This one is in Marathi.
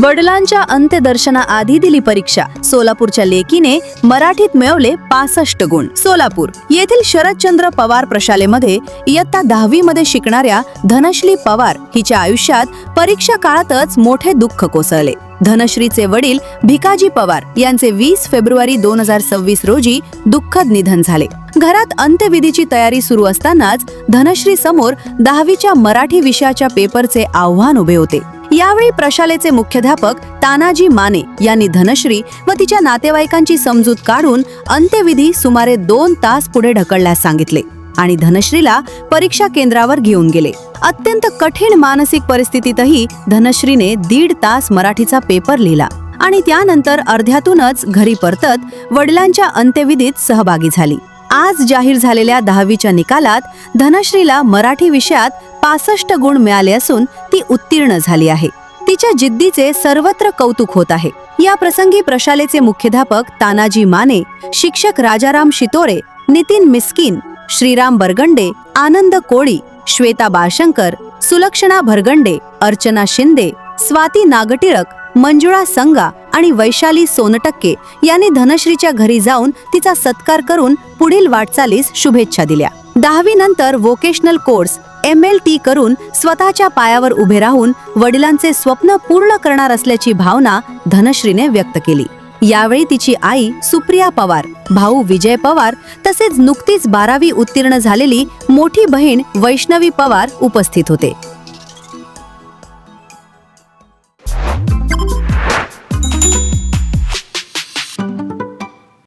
वडिलांच्या अंत्यदर्शनाआधी दिली परीक्षा. सोलापूरच्या लेकीने मराठीत मिळवले 65 गुण. सोलापूर येथील शरदचंद्र पवार प्रशालेमध्ये इयत्ता 10वी मध्ये शिकणाऱ्या धनश्री पवार हिच्या आयुष्यात परीक्षा काळातच मोठे दुःख कोसळले. धनश्रीचे वडील भिकाजी पवार यांचे 20 फेब्रुवारी 2026 रोजी दुःखद निधन झाले. घरात अंत्यविधीची तयारी सुरू असतानाच धनश्री समोर 10वीच्या मराठी विषयाच्या पेपरचे आव्हान उभे होते. यावेळी प्रशालेचे मुख्याध्यापक तानाजी माने यांनी धनश्री व तिच्या नातेवाईकांची समजूत काढून अंत्यविधी सुमारे 2 तास पुढे ढकलण्यास सांगितले आणि धनश्रीला परीक्षा केंद्रावर घेऊन गेले. अत्यंत कठीण मानसिक परिस्थितीतही धनश्रीने 1.5 तास मराठीचा पेपर लिहिला आणि त्यानंतर अर्ध्यातूनच घरी परतत वडिलांच्या अंत्यविधीत सहभागी झाली. आज जाहीर झालेल्या 10वीच्या निकालात धनश्रीला मराठी विषयात 65 गुण मिळाले असून ती उत्तीर्ण झाली आहे. तिच्या जिद्दीचे सर्वत्र कौतुक होत आहे. या प्रसंगी प्रशालेचे मुख्याध्यापक तानाजी माने, शिक्षक राजाराम शितोळे, नितीन मिस्किन, श्रीराम बरगंडे, आनंद कोळी, श्वेता बाळशंकर, सुलक्षणा भरगंडे, अर्चना शिंदे, स्वाती नागटिळक, मंजुळा संगा आणि वैशाली सोनटक्के यांनी धनश्रीच्या घरी जाऊन तिचा सत्कार करून पुढील वाटचालीस शुभेच्छा दिल्या. 10वी नंतर वोकेशनल कोर्स MLT करून स्वतःच्या पायावर उभे राहून वडिलांचे स्वप्न पूर्ण करणार असल्याची भावना धनश्रीने व्यक्त केली. यावेळी तिची आई सुप्रिया पवार, भाऊ विजय पवार तसेच नुकतीच 12वी उत्तीर्ण झालेली मोठी बहीण वैष्णवी पवार उपस्थित होते.